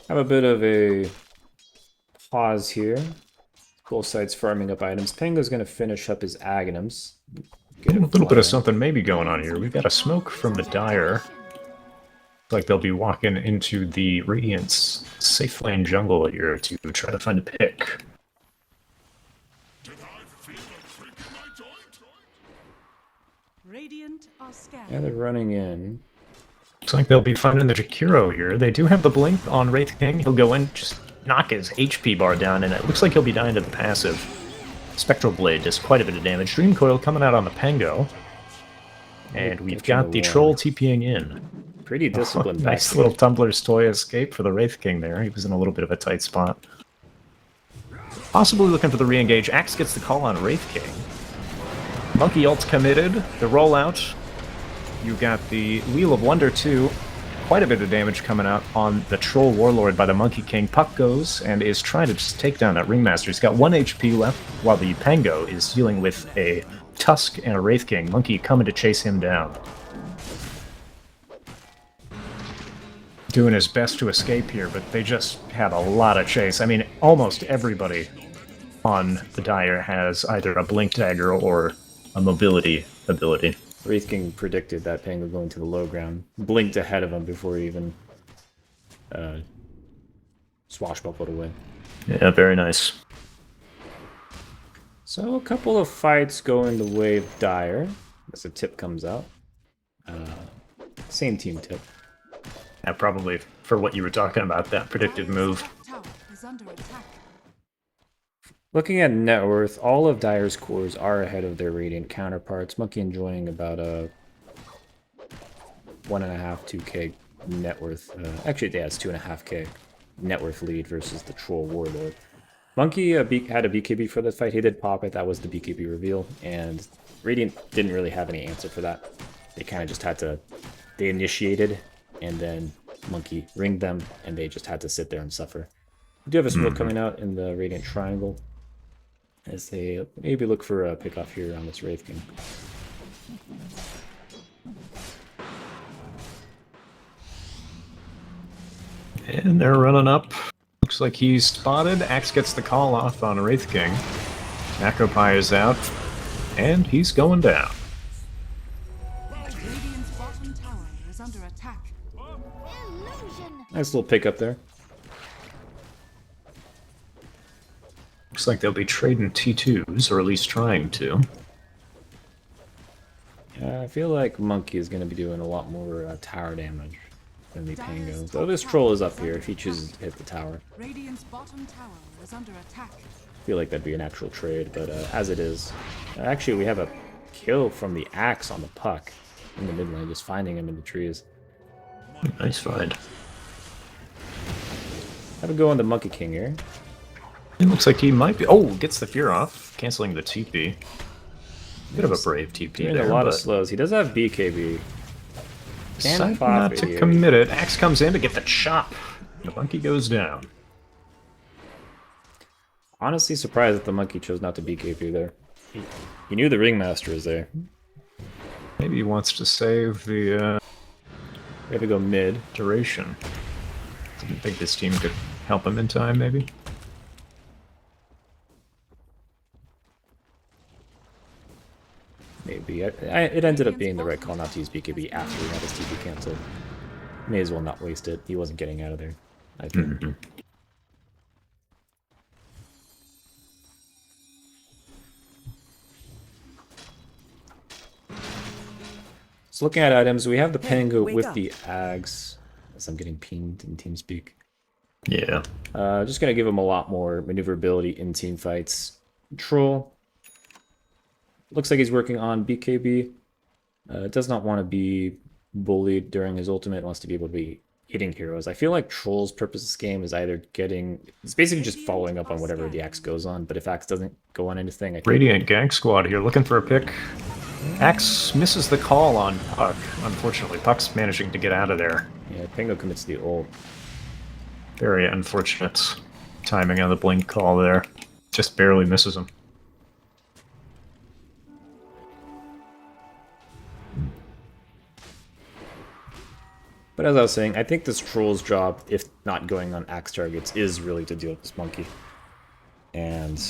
Have a bit of a pause here. Both sides farming up items. Pango's going to finish up his Aghanims. A little bit of something maybe going on here. We've got a smoke from the Dire. Looks like they'll be walking into the Radiant's safe lane jungle here to try to find a pick. Radiant are scattered. Yeah, they're running in. Looks like they'll be finding the Jakiro here. They do have the blink on Wraith King. He'll go in, just knock his HP bar down, and it looks like he'll be dying to the passive. Spectral Blade does quite a bit of damage. Dream Coil coming out on the Pango. And we've got the Troll TPing in. Pretty disciplined. Nice little Tumbler's Toy escape for the Wraith King there. He was in a little bit of a tight spot. Possibly looking for the re-engage. Axe gets the call on Wraith King. Monkey ult committed. The rollout. You got the Wheel of Wonder too. Quite a bit of damage coming out on the Troll Warlord by the Monkey King. Puck goes and is trying to just take down that Ringmaster. He's got 1 HP left, while the Pango is dealing with a Tusk and a Wraith King. Monkey coming to chase him down. Doing his best to escape here, but they just had a lot of chase. I mean, almost everybody on the Dire has either a Blink Dagger or a mobility ability. Wraith King predicted that Pango going to the low ground. Blinked ahead of him before he even swashbuckled away. Yeah, very nice. So a couple of fights going the way of Dire as a tip comes out. Same team tip. Yeah, probably for what you were talking about, that predicted move. Tower is under attack. Looking at net worth, all of Dire's cores are ahead of their Radiant counterparts. Monkey enjoying about a 1.5, 2k net worth. Actually, yeah, it's 2.5k net worth lead versus the Troll Warlord. Monkey had a BKB for this fight. He did pop it. That was the BKB reveal. And Radiant didn't really have any answer for that. They kind of just had to... They initiated, and then Monkey ringed them, and they just had to sit there and suffer. We do have a smoke coming out in the Radiant Triangle, as they maybe look for a pickoff here on this Wraith King. And they're running up. Looks like he's spotted. Axe gets the call off on Wraith King. Macropie is out, and he's going down. Radiant's bottom tower is under attack. Illusion. Nice little pickup there. Looks like they'll be trading T2s, or at least trying to. I feel like Monkey is going to be doing a lot more tower damage than the Pango. So this Troll is up here if he chooses to hit the tower. Radiant's bottom tower is under attack. I feel like that'd be an actual trade, but as it is... actually, we have a kill from the Axe on the Puck in the mid lane, just finding him in the trees. Nice find. Have a go on the Monkey King here. It looks like he might be... Oh, gets the Fear off, canceling the TP. Bit of a brave TP Doing there, a lot but of slows. He does have BKB. Can decide pop not it to here. commit it. Axe comes in to get the chop. The Monkey goes down. Honestly surprised that the Monkey chose not to BKB there. He knew the Ringmaster was there. Maybe he wants to save the We have to go mid. duration. Didn't think this team could help him in time, maybe? Maybe. It ended up being the right call not to use BKB after he had his TP canceled. May as well not waste it. He wasn't getting out of there, I think. So looking at items, we have the Hey, Pango wake with up. the Ags. As I'm getting pinged in TeamSpeak. Yeah. Just gonna give him a lot more maneuverability in team fights. Troll. Looks like he's working on BKB. Does not want to be bullied during his ultimate. Wants to be able to be hitting heroes. I feel like Troll's purpose of this game is either getting... It's basically just following up on whatever the Axe goes on. But if Axe doesn't go on anything, I think... Radiant Gang Squad here looking for a pick. Axe misses the call on Puck, unfortunately. Puck's managing to get out of there. Yeah, Pango commits the ult. Very unfortunate timing on the blink call there. Just barely misses him. But as I was saying, I think this Troll's job, if not going on Axe targets, is really to deal with this monkey. And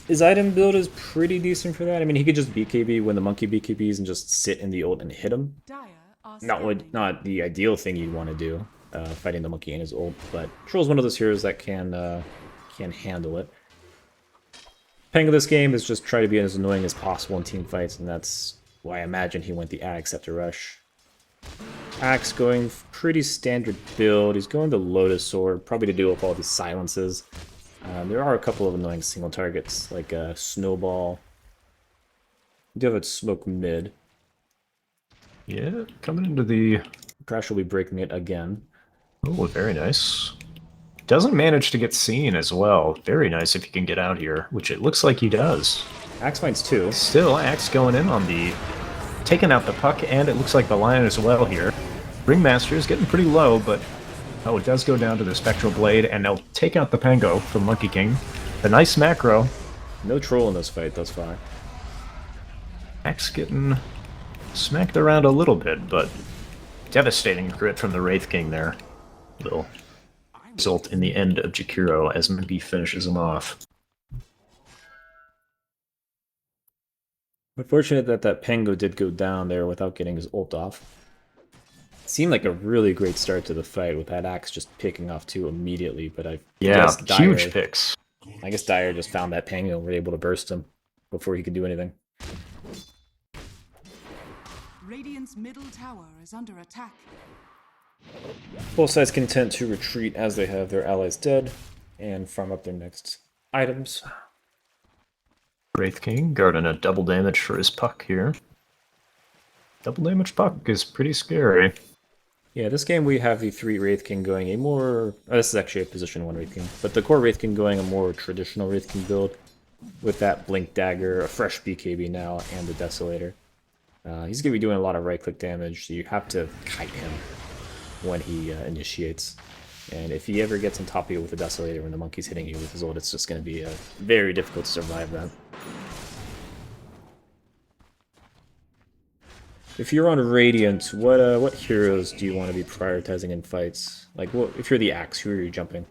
his item build is pretty decent for that. I mean, he could just BKB when the monkey BKBs and just sit in the ult and hit him. Dire are Not the ideal thing you'd want to do, fighting the monkey in his ult, but Troll's one of those heroes that can handle it. Peng of this game is just try to be as annoying as possible in team fights, and that's why I imagine he went the Axe after Rush. Axe going pretty standard build. He's going the Lotus Sword, probably to deal with all these silences. There are a couple of annoying single targets, like Snowball. You do have a smoke mid. Yeah, coming into the... Crash will be breaking it again. Oh, very nice. Doesn't manage to get seen as well. Very nice if he can get out here, which it looks like he does. Axe finds two. Still, Axe going in on the... Taking out the Puck, and it looks like the Lion as well here. Ringmaster is getting pretty low, but... Oh, it does go down to the Spectral Blade, and they'll take out the Pango from Monkey King. The nice macro. No Troll in this fight thus far. Axe getting smacked around a little bit, but devastating crit from the Wraith King there. Will result in the end of Jakiro as Monkey finishes him off. Unfortunate that that Pango did go down there without getting his ult off. Seemed like a really great start to the fight with that Axe just picking off two immediately, but I Yeah, guess huge picks. I guess Dyer just found that Pango and were able to burst him before he could do anything. Radiant's middle tower is under attack. Both sides content to retreat as they have their allies dead and farm up their next items. Wraith King guarding a double damage for his Puck here. Double damage Puck is pretty scary. Yeah, this game we have the 3 Wraith King going a more... this is actually a position 1 Wraith King, but the core Wraith King going a more traditional Wraith King build with that Blink Dagger, a fresh BKB now, and the Desolator. He's going to be doing a lot of right-click damage, so you have to kite him when he initiates. And if he ever gets on top of you with the Desolator when the monkey's hitting you with his ult, it's just going to be very difficult to survive that. If you're on Radiant, what heroes do you want to be prioritizing in fights? Like, if you're the Axe, who are you jumping?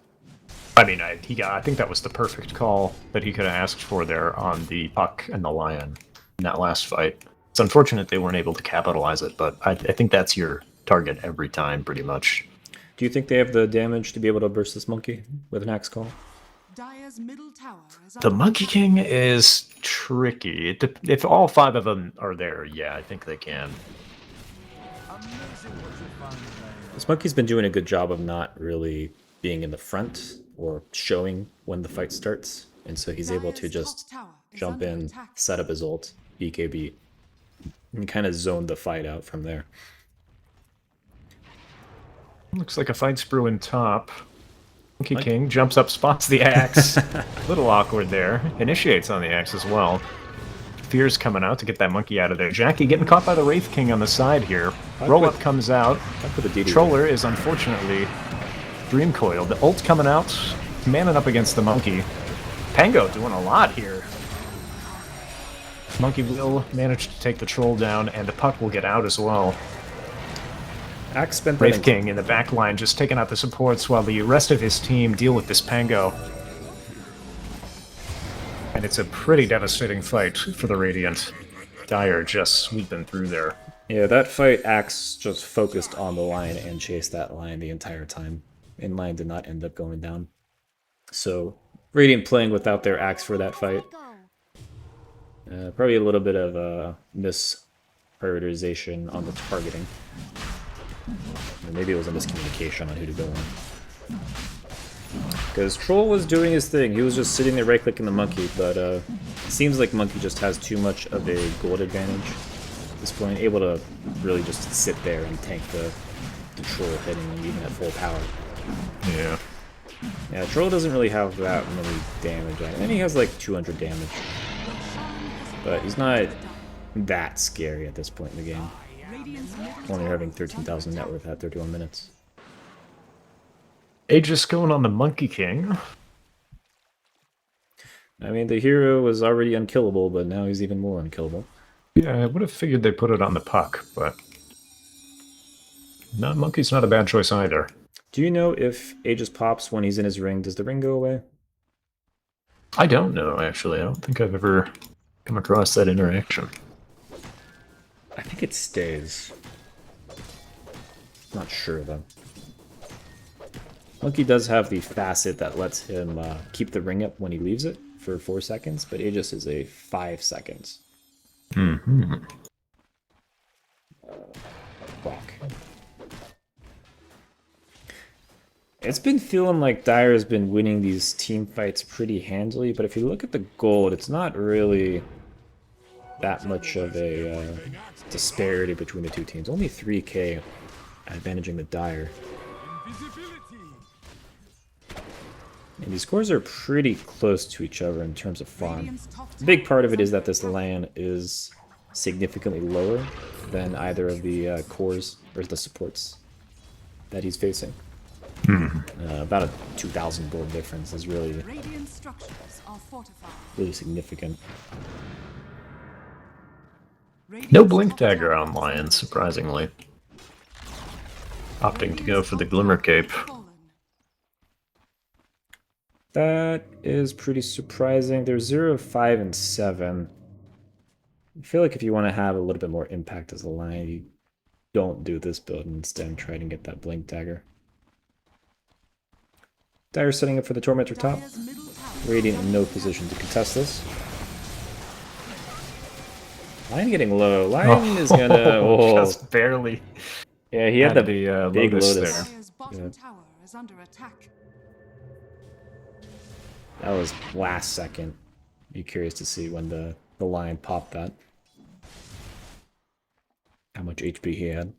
I mean, I think that was the perfect call that he could have asked for there on the Puck and the Lion in that last fight. It's unfortunate they weren't able to capitalize it, but I think that's your target every time, pretty much. Do you think they have the damage to be able to burst this monkey with an Axe call? Dire's middle tower is The under Monkey attack. King is tricky. If all 5 of them are there, yeah, I think they can. Amazing what you find there. This monkey's been doing a good job of not really being in the front or showing when the fight starts, and so he's able to Dire's just top tower is jump under in, attack. set up his ult, BKB, and kind of zone the fight out from there. Looks like a fight's brewing top. Monkey King jumps up, spots the Axe. Little awkward there. Initiates on the Axe as well. Fear's coming out to get that monkey out of there. Jackie getting caught by the Wraith King on the side here. Roll up comes out. For the DD. Troller is unfortunately Dream Coiled. The ult coming out, manning up against the monkey. Pango doing a lot here. Monkey will manage to take the troll down, and the Puck will get out as well. Axe spent that Wraith King in the back line just taking out the supports while the rest of his team deal with this Pango. And it's a pretty devastating fight for the Radiant. Dire just sweeping through there. Yeah, that fight, Axe just focused on the line and chased that line the entire time. And line did not end up going down. So, Radiant playing without their Axe for that fight. Go. Probably a little bit of misprioritization on the targeting. Or maybe it was a miscommunication on who to go on. Because Troll was doing his thing. He was just sitting there right-clicking the Monkey, but it seems like Monkey just has too much of a gold advantage at this point, able to really just sit there and tank the Troll hitting him even at full power. Yeah. Yeah, Troll doesn't really have that many damage on him. And he has like 200 damage. But he's not that scary at this point in the game. Only having 13,000 net worth at 31 minutes. Aegis going on the Monkey King. I mean, the hero was already unkillable, but now he's even more unkillable. Yeah, I would have figured they put it on the Puck, but... No, Monkey's not a bad choice either. Do you know if Aegis pops when he's in his ring? Does the ring go away? I don't know, actually. I don't think I've ever come across that interaction. I think it stays. Not sure, though. Monkey does have the facet that lets him keep the ring up when he leaves it for 4 seconds, but Aegis is a 5 seconds. Mm-hmm. Clock. It's been feeling like Dire has been winning these team fights pretty handily, but if you look at the gold, it's not really that much of a disparity between the two teams. Only 3k advantaging the Dire. And these scores are pretty close to each other in terms of farm. A big part of it is that this LAN is significantly lower than either of the cores or the supports that he's facing. About a 2,000 gold difference is really significant. No Blink Dagger on Lion, surprisingly. Opting to go for the Glimmer Cape. That is pretty surprising. There's 0, 5, and 7. I feel like if you want to have a little bit more impact as a line, you don't do this build and instead try to get that Blink Dagger. Dire setting up for the Tormentor top. Radiant in no position to contest this. Lion getting low. Lion is gonna... Oh, just barely. Yeah, he had the big Lotus Lotus. there. Bottom tower is under attack. That was last second. Be curious to see when the Lion popped that. How much HP he had.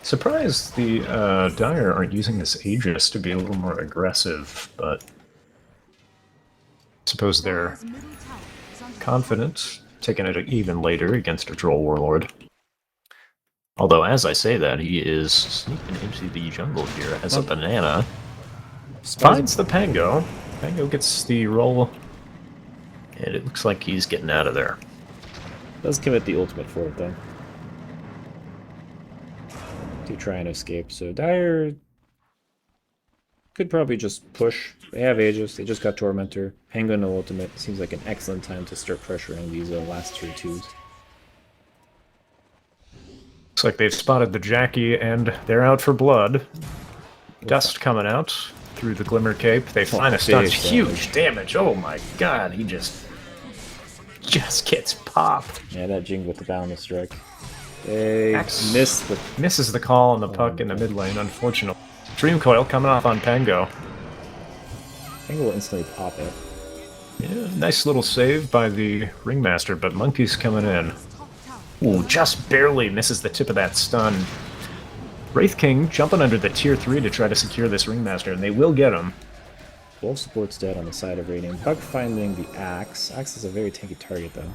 Surprised the Dire aren't using this Aegis to be a little more aggressive, but suppose they're confident, taking it even later against a Troll Warlord. Although, as I say that, he is sneaking into the jungle here as a banana. Finds the Pango. Pango gets the roll, and it looks like he's getting out of there. Does commit the ultimate for it, though. To try and escape. So Dire could probably just push. They have Aegis. They just got Tormentor. Pango no ultimate. Seems like an excellent time to start pressuring these last tier 2s. Looks like they've spotted the Jackie, and they're out for blood. Dust coming out through the Glimmer Cape. They find a stun. Huge damage. Oh my god, he just gets popped. Yeah, that Jing with the boundless strike. They misses the call on the Puck in the mid lane, unfortunately. Dream Coil coming off on Pango. Pango will instantly pop it. Yeah, nice little save by the Ringmaster, but Monkey's coming in. Ooh, just barely misses the tip of that stun. Wraith King jumping under the tier 3 to try to secure this Ringmaster, and they will get him. Wolf support's dead on the side of Radiant. Puck finding the Axe. Axe is a very tanky target, though.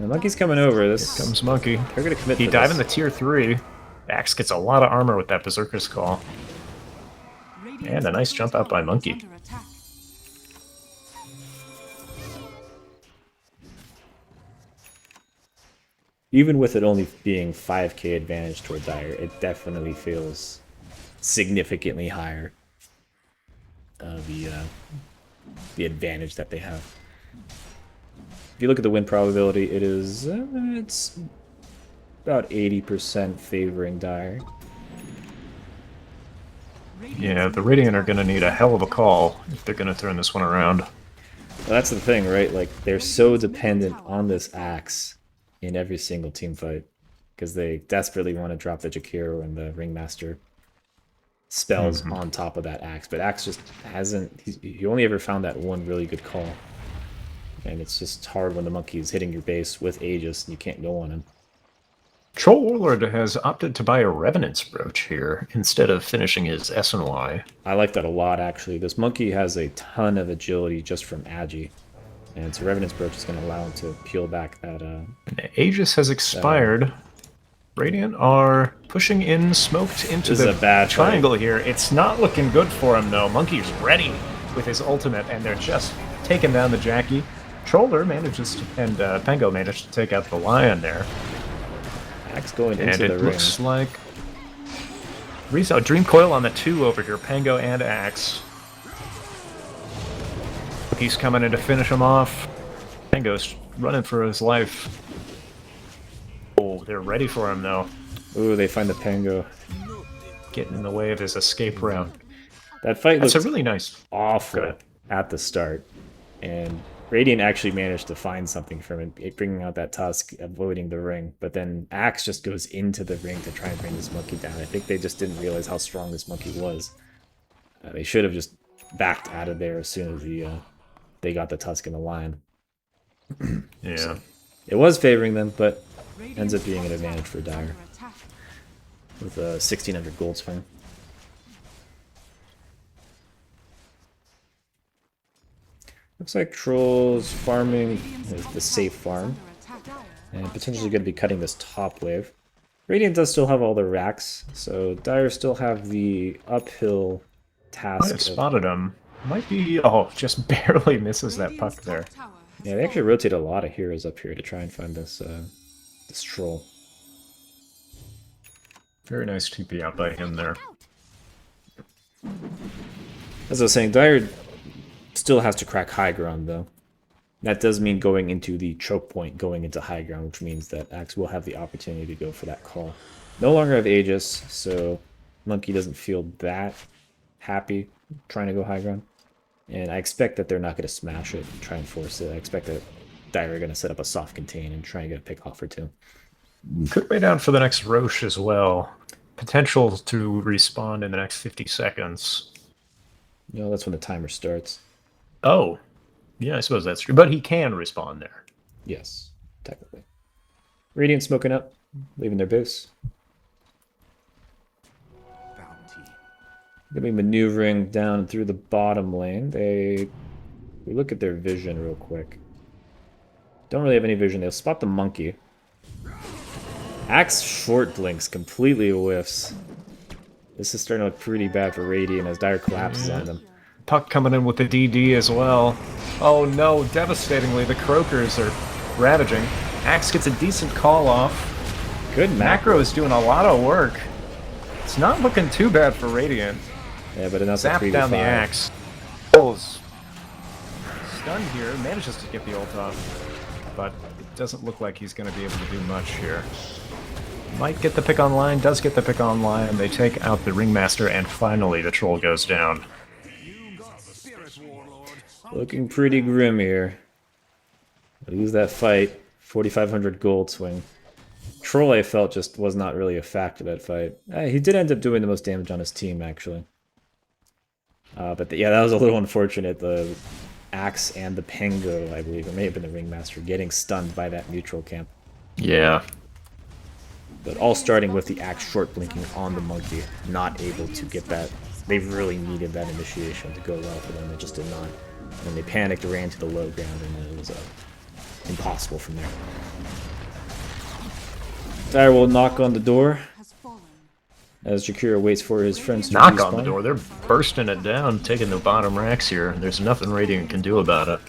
The Monkey's coming over. This Here comes Monkey. They're gonna commit. He dive in the tier 3. Axe gets a lot of armor with that Berserker's Call. And a nice jump out by Monkey. Even with it only being 5k advantage toward Dire, it definitely feels significantly higher. The advantage that they have. If you look at the win probability, it is it's about 80% favoring Dire. Yeah, the Radiant are gonna need a hell of a call if they're gonna turn this one around. Well, that's the thing, right? Like, they're so dependent on this axe in every single team fight because they desperately want to drop the Jakiro and the Ringmaster spells on top of that axe. But axe just hasn't. He only ever found that one really good call, and it's just hard when the monkey is hitting your base with Aegis and you can't go on him. Troll Warlord has opted to buy a Revenant's Brooch here instead of finishing his S&Y. I like that a lot, actually. This monkey has a ton of agility just from Agi, and so Revenant's Brooch is going to allow him to peel back that. Aegis has expired. Radiant are pushing in smoked into This is the a bad triangle here. It's not looking good for him, though. Monkey's ready with his ultimate, and they're just taking down the Jackie. Troller manages to, and Pango managed to take out the Lion there. Axe going And into it the ring. looks like Rizzo, Dream Coil on the 2 over here, Pango and Axe. He's coming in to finish him off. Pango's running for his life. Oh, they're ready for him though. Ooh, they find the Pango. Getting in the way of his escape route. That fight That's looks a really nice. awful Good. at the start, and Radiant actually managed to find something from it, bringing out that Tusk, avoiding the ring. But then Axe just goes into the ring to try and bring this monkey down. I think they just didn't realize how strong this monkey was. They should have just backed out of there as soon as they got the Tusk and the Lion. Yeah. It was favoring them, but ends up being an advantage for Dire with a 1600 gold swing. Looks like Troll's farming the safe farm, and potentially going to be cutting this top wave. Radiant does still have all their racks, so Dire still have the uphill I task. have spotted him. Might be. Oh, just barely misses that puck there. Yeah, they actually rotate a lot of heroes up here to try and find this this Troll. Very nice TP out by him there. As I was saying, Dire still has to crack high ground, though. That does mean going into the choke point, going into high ground, which means that Axe will have the opportunity to go for that call. No longer have Aegis, so Monkey doesn't feel that happy trying to go high ground. And I expect that they're not going to smash it and try and force it. I expect that Dire are going to set up a soft contain and try and get a pick off or two. Could wait out for the next Roche as well. Potential to respawn in the next 50 seconds. You know, that's when the timer starts. Oh, yeah, I suppose that's true. But he can respawn there. Yes, technically. Radiant smoking up, leaving their base. Bounty. Gonna be maneuvering down through the bottom lane. We look at their vision real quick. Don't really have any vision. They'll spot the monkey. Axe short blinks completely whiffs. This is starting to look pretty bad for Radiant as Dire collapses on them. Puck coming in with the DD as well. Oh no, devastatingly, the Croakers are ravaging. Axe gets a decent call off. Good Macro is doing a lot of work. It's not looking too bad for Radiant. Yeah, but enough to Zap 3v5. down the Axe. Pulls. Stunned here, manages to get the ult off. But it doesn't look like he's going to be able to do much here. Might get the pick online, does get the pick online. They take out the Ringmaster, and finally the Troll goes down. Looking pretty grim here. Lose that fight. 4,500 gold swing. Troll, I felt, just was not really a factor that fight. He did end up doing the most damage on his team, actually. Yeah, that was a little unfortunate. The Axe and the Pango, I believe, it may have been the Ringmaster, getting stunned by that neutral camp. Yeah. But all starting with the Axe short blinking on the monkey, not able to get that. They really needed that initiation to go well for them. It just did not. And they panicked, ran to the low ground, and then it was impossible from there. Dire will knock on the door as Jakiro waits for his friends to Knock respawn. on the door. They're bursting it down, taking the bottom racks here. There's nothing Radiant can do about it.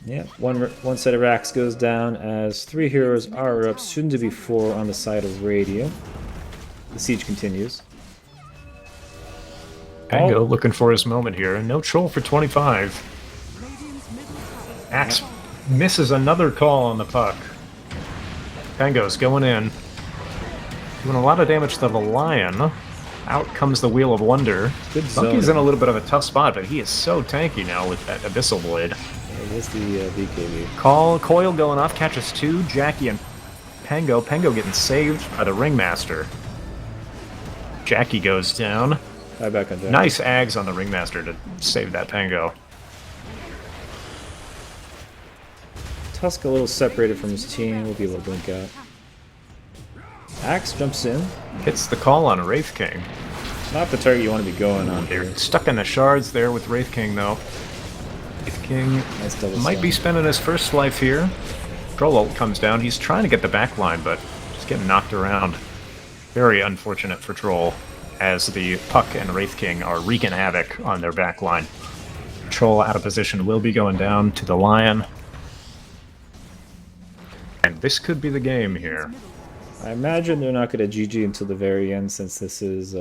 Yeah, one set of racks goes down as 3 heroes are up, soon to be 4 on the side of Radiant. The siege continues. Pango looking for his moment here. No Troll for 25. Axe misses another call on the puck. Pango's going in. Doing a lot of damage to the Lion. Out comes the Wheel of Wonder. Good Monkey's zone. in a little bit of a tough spot, but he is so tanky now with that Abyssal Blade. It was the BKB. Coil going off, catches 2. Jackie and Pango. Pango getting saved by the Ringmaster. Jackie goes down. Buyback on Jack. Nice Ags on the Ringmaster to save that Pango. Tusk a little separated from his team. We'll be able to blink out. Axe jumps in. Hits the call on Wraith King. Not the target you want to be going on They're here. stuck in the shards there with Wraith King, though. Wraith King Nice double might be stun. spending his first life here. Troll ult comes down. He's trying to get the back line, but just getting knocked around. Very unfortunate for Troll, as the Puck and Wraith King are wreaking havoc on their back line. Troll out of position will be going down to the Lion. And this could be the game here. I imagine they're not going to GG until the very end, since this is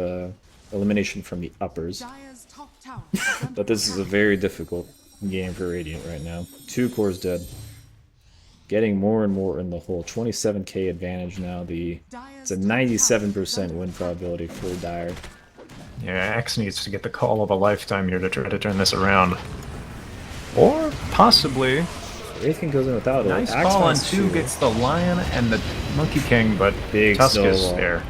elimination from the uppers. Dire's top tower is under But this is a very difficult game for Radiant right now. 2 cores dead. Getting more and more in the hole. 27k advantage now. It's a 97% win probability for Dire. Yeah, Axe needs to get the call of a lifetime here to try to turn this around. Or possibly, Wraithkin goes in without it. nice Axe call on finds 2 gets the Lion and the Monkey King, but Big Tusk is snowball. there.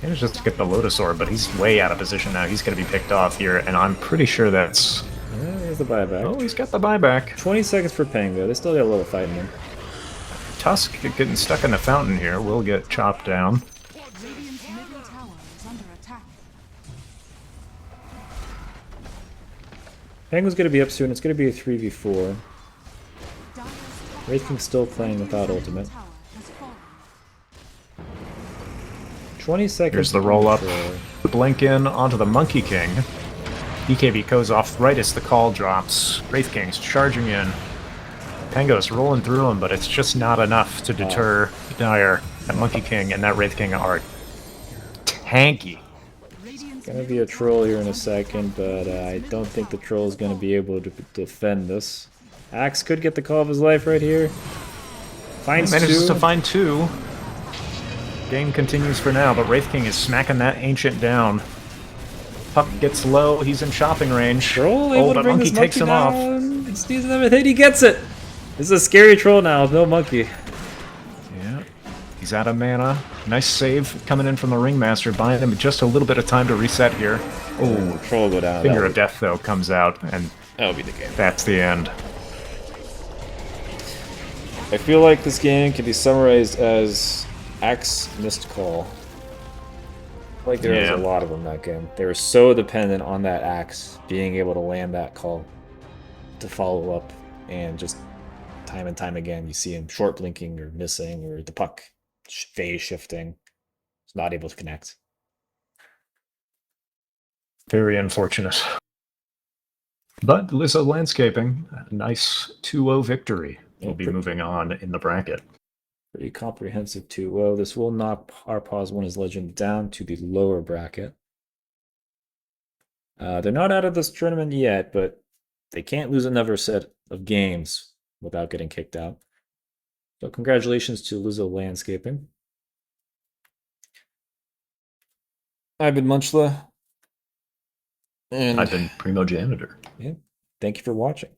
He's just to get the Lotus Orb, but he's way out of position now. He's going to be picked off here, and I'm pretty sure that's... Yeah, there's the buyback. Oh, he's got the buyback. 20 seconds for Pango. They still got a little fight in them. Tusk getting stuck in the fountain here will get chopped down. Radiant's middle tower is under attack. Pango's going to be up soon. It's going to be a 3v4. Dire's top Wraithking's still playing without ultimate. tower has fallen. 20 seconds. Here's the to roll up. control. Blink in onto the Monkey King. BKB goes off right as the call drops. Wraith King's charging in. Pango's rolling through him, but it's just not enough to deter Dire. That Monkey King and that Wraith King are tanky. Radiant's Gonna be a troll here in a second, but I don't think the troll's gonna be able to defend this. Axe could get the call of his life right here. Finds Manages 2. to find 2. Game continues for now, but Wraith King is smacking that Ancient down. Puck gets low, he's in chopping range. Troll able Oh, to but bring Monkey this takes him off. down. It's using another hit. He gets it. This is a scary troll now with no monkey. Yeah, he's out of mana. Nice save coming in from the Ringmaster, buying him just a little bit of time to reset here. Oh, troll go down. Finger of Death, though, comes out, and That'll be the game. that's the end. I feel like this game can be summarized as Axe missed call. I feel like there was Yeah. a lot of them that game. They were so dependent on that Axe being able to land that call to follow up, and just time and time again you see him short blinking or missing, or the puck phase shifting. It's not able to connect. Very unfortunate. But Lizzo Landscaping, a nice 2-0 victory. Yeah, We'll be pretty- moving on in the bracket. Pretty comprehensive too. Well, this will knock our pause one as legend down to the lower bracket. They're not out of this tournament yet, but they can't lose another set of games without getting kicked out. So congratulations to Lizzo Landscaping. I've been Munchla. And I've been Primo Janitor. yeah, thank you for watching.